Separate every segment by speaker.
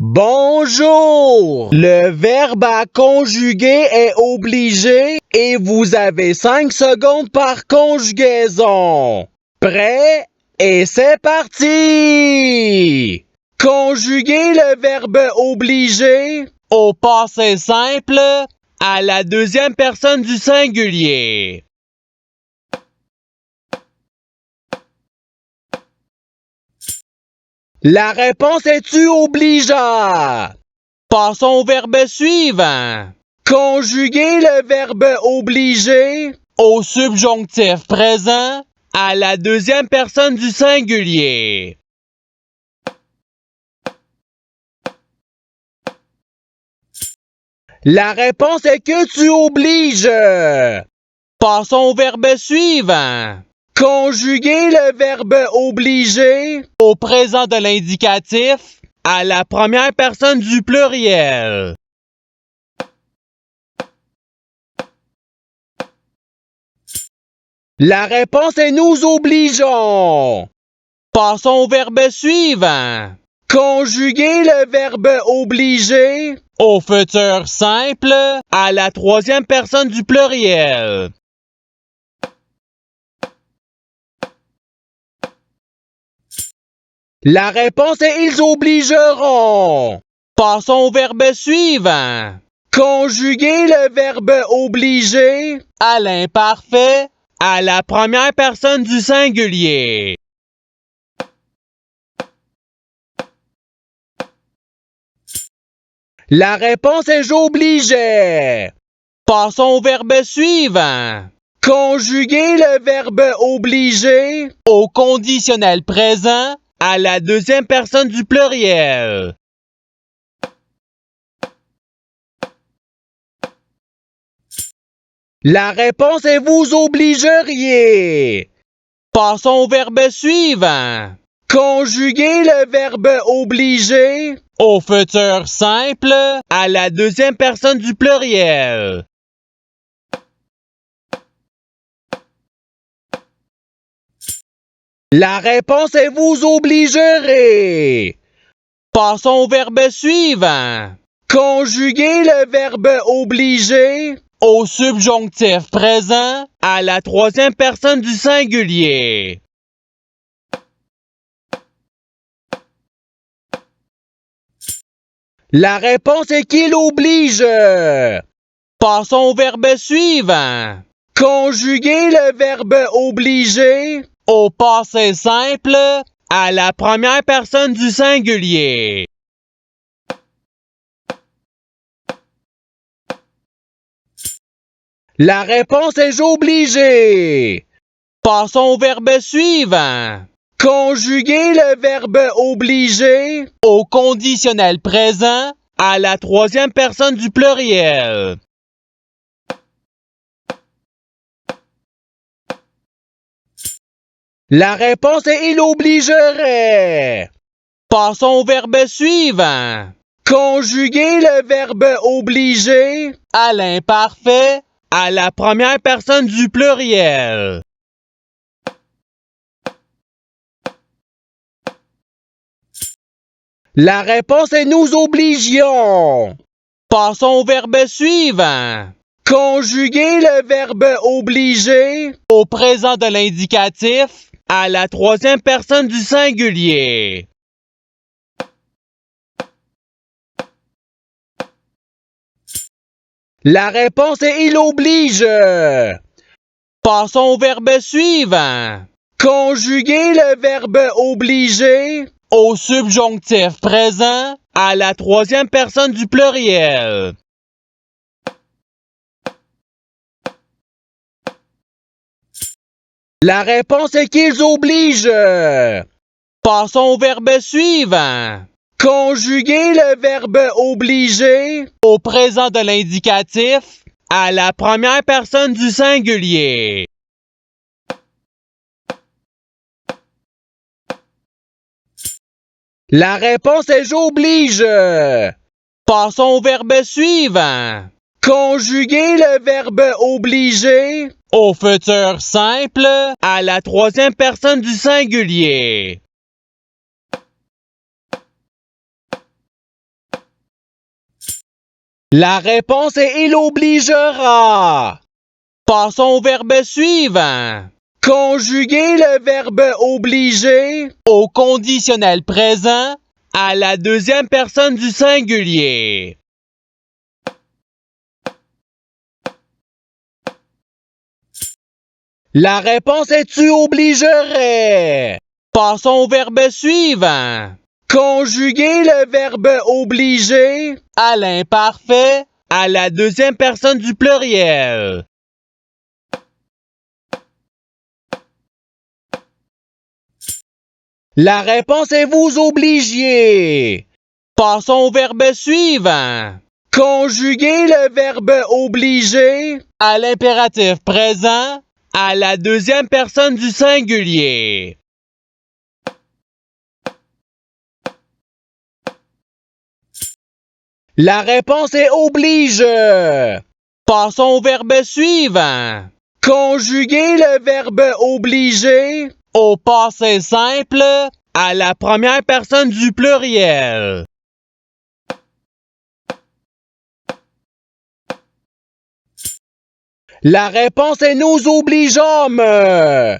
Speaker 1: Bonjour! Le verbe à conjuguer est obligé et vous avez 5 secondes par conjugaison. Prêt? Et c'est parti! Conjuguer le verbe obligé au passé simple à la deuxième personne du singulier. La réponse est-tu obligeante? Passons au verbe suivant. Conjuguer le verbe obligé au subjonctif présent à la deuxième personne du singulier. La réponse est que tu obliges. Passons au verbe suivant. Conjuguer le verbe obligé au présent de l'indicatif à la première personne du pluriel. La réponse est nous obligeons. Passons au verbe suivant. Conjuguer le verbe obligé au futur simple à la troisième personne du pluriel. La réponse est ils obligeront. Passons au verbe suivant. Conjuguer le verbe obligé à l'imparfait à la première personne du singulier. La réponse est j'obligeais. Passons au verbe suivant. Conjuguer le verbe obligé au conditionnel présent à la deuxième personne du pluriel. La réponse est vous obligeriez. Passons au verbe suivant. Conjuguer le verbe obligé au futur simple à la deuxième personne du pluriel. La réponse est vous obligerez. Passons au verbe suivant. Conjuguer le verbe obligé au subjonctif présent à la troisième personne du singulier. La réponse est qu'il oblige. Passons au verbe suivant. Conjuguer le verbe obligé au passé simple à la première personne du singulier. La réponse est j'obligé. Passons au verbe suivant. Conjuguer le verbe obligé au conditionnel présent à la troisième personne du pluriel. La réponse est il obligerait. Passons au verbe suivant. Conjuguer le verbe obligé à l'imparfait à la première personne du pluriel. La réponse est nous obligions. Passons au verbe suivant. Conjuguer le verbe obligé au présent de l'indicatif à la troisième personne du singulier. La réponse est il oblige. Passons au verbe suivant. Conjuguer le verbe obligé au subjonctif présent à la troisième personne du pluriel. La réponse est qu'ils obligent. Passons au verbe suivant. Conjuguer le verbe obligé au présent de l'indicatif à la première personne du singulier. La réponse est j'oblige. Passons au verbe suivant. Conjuguer le verbe obligé au futur simple à la troisième personne du singulier. La réponse est il obligera. Passons au verbe suivant. Conjuguer le verbe obliger au conditionnel présent à la deuxième personne du singulier. La réponse est tu obligerais. Passons au verbe suivant. Conjuguer le verbe obliger à l'imparfait à la deuxième personne du pluriel. La réponse est vous obligiez. Passons au verbe suivant. Conjuguer le verbe obliger à l'impératif présent à la deuxième personne du singulier. La réponse est oblige. Passons au verbe suivant. Conjuguer le verbe obliger au passé simple à la première personne du pluriel. La réponse est nous obligeâmes.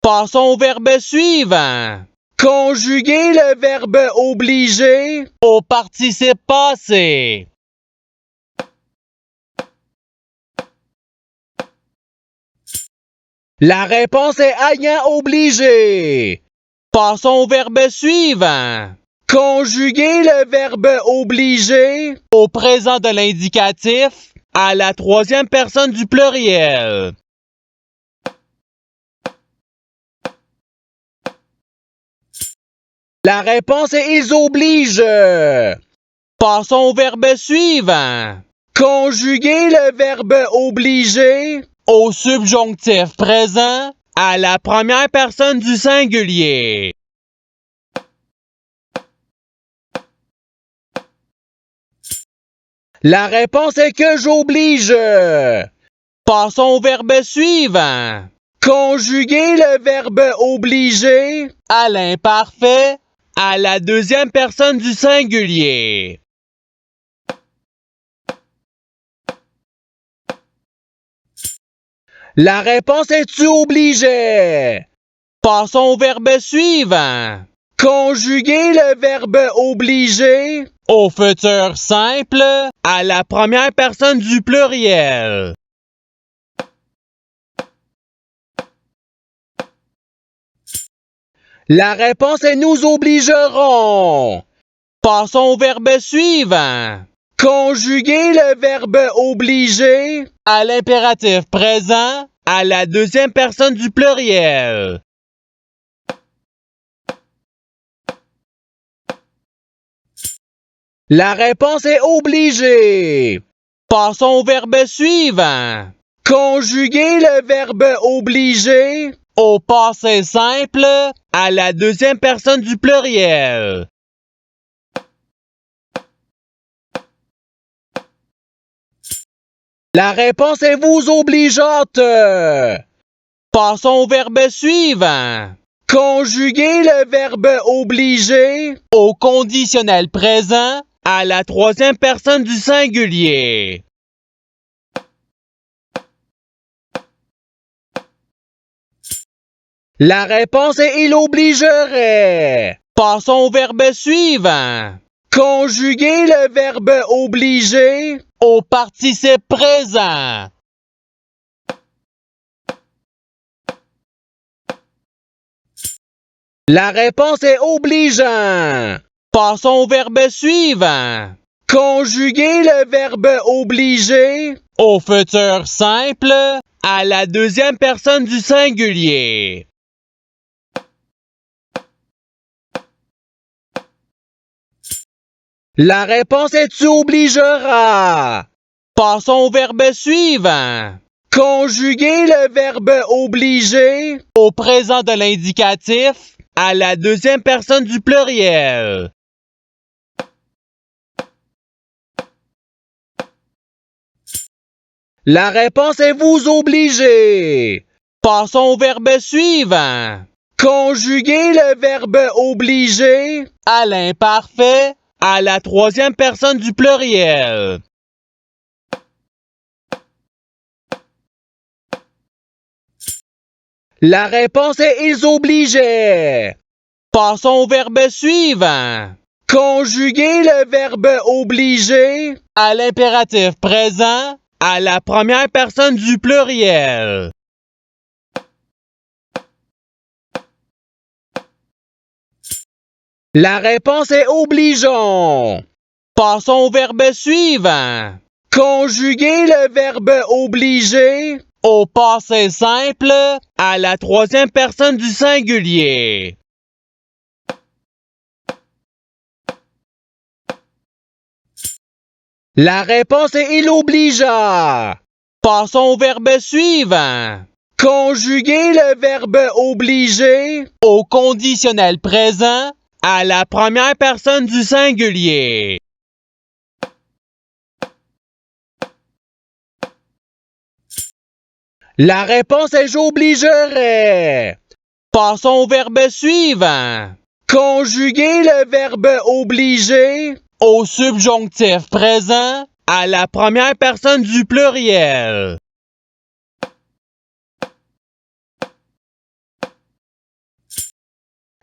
Speaker 1: Passons au verbe suivant. Conjuguer le verbe obliger au participe passé. La réponse est ayant obligé. Passons au verbe suivant. Conjuguer le verbe obliger au présent de l'indicatif à la troisième personne du pluriel. La réponse est ils obligent. Passons au verbe suivant. Conjuguer le verbe obliger au subjonctif présent à la première personne du singulier. La réponse est que j'oblige. Passons au verbe suivant. Conjuguer le verbe obliger à l'imparfait à la deuxième personne du singulier. La réponse est tu obligeais. Passons au verbe suivant. Conjuguer le verbe obliger au futur simple à la première personne du pluriel. La réponse est nous obligerons. Passons au verbe suivant. Conjuguer le verbe obliger à l'impératif présent à la deuxième personne du pluriel. La réponse est obligé. Passons au verbe suivant. Conjuguer le verbe obliger au passé simple à la deuxième personne du pluriel. La réponse est vous obligeante. Passons au verbe suivant. Conjuguer le verbe obliger au conditionnel présent à la troisième personne du singulier. La réponse est il obligerait. Passons au verbe suivant. Conjuguer le verbe obliger au participe présent. La réponse est obligeant. Passons au verbe suivant. Conjuguer le verbe obliger au futur simple à la deuxième personne du singulier. La réponse est tu obligeras. Passons au verbe suivant. Conjuguer le verbe obliger au présent de l'indicatif à la deuxième personne du pluriel. La réponse est vous obligez. Passons au verbe suivant. Conjuguer le verbe obliger à l'imparfait à la troisième personne du pluriel. La réponse est ils obligeaient. Passons au verbe suivant. Conjuguer le verbe obliger à l'impératif présent à la première personne du pluriel. La réponse est obligeons. Passons au verbe suivant. Conjuguer le verbe obliger au passé simple à la troisième personne du singulier. La réponse est il obligea. Passons au verbe suivant. Conjuguer le verbe obliger au conditionnel présent à la première personne du singulier. La réponse est j'obligerai. Passons au verbe suivant. Conjuguer le verbe obliger au subjonctif présent à la première personne du pluriel.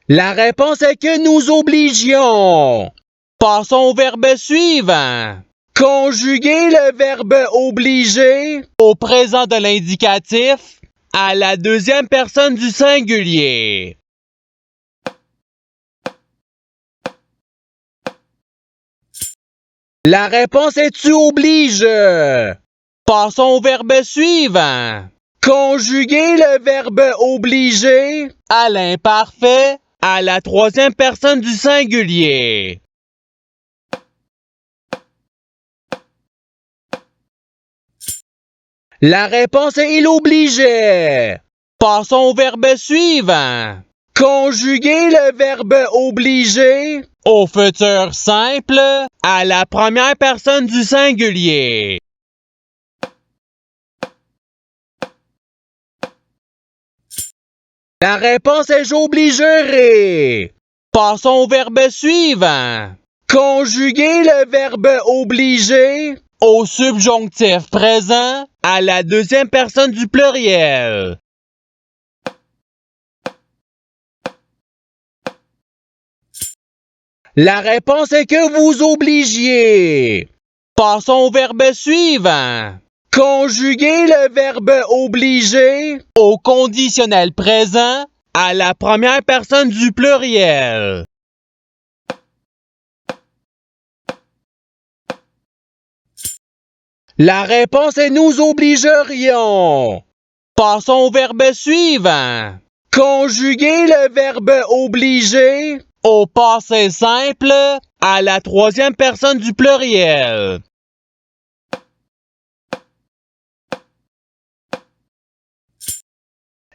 Speaker 1: La réponse est que nous obligions. Passons au verbe suivant. Conjuguer le verbe obliger au présent de l'indicatif à la deuxième personne du singulier. La réponse est tu obliges. Passons au verbe suivant. Conjuguer le verbe obliger à l'imparfait à la troisième personne du singulier. La réponse est il obligeait. Passons au verbe suivant. Conjuguer le verbe obliger au futur simple à la première personne du singulier. La réponse est j'obligerai. Passons au verbe suivant. Conjuguer le verbe obliger au subjonctif présent à la deuxième personne du pluriel. La réponse est que vous obligiez. Passons au verbe suivant. Conjuguer le verbe obliger au conditionnel présent à la première personne du pluriel. La réponse est nous obligerions. Passons au verbe suivant. Conjuguer le verbe obliger au passé simple à la troisième personne du pluriel.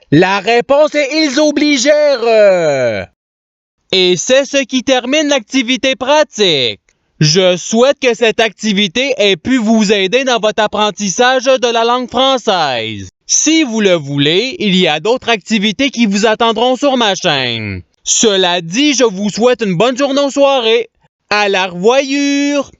Speaker 1: La réponse est ils obligèrent. Et c'est ce qui termine l'activité pratique. Je souhaite que cette activité ait pu vous aider dans votre apprentissage de la langue française. Si vous le voulez, il y a d'autres activités qui vous attendront sur ma chaîne. Cela dit, je vous souhaite une bonne journée ou soirée. À la revoyure!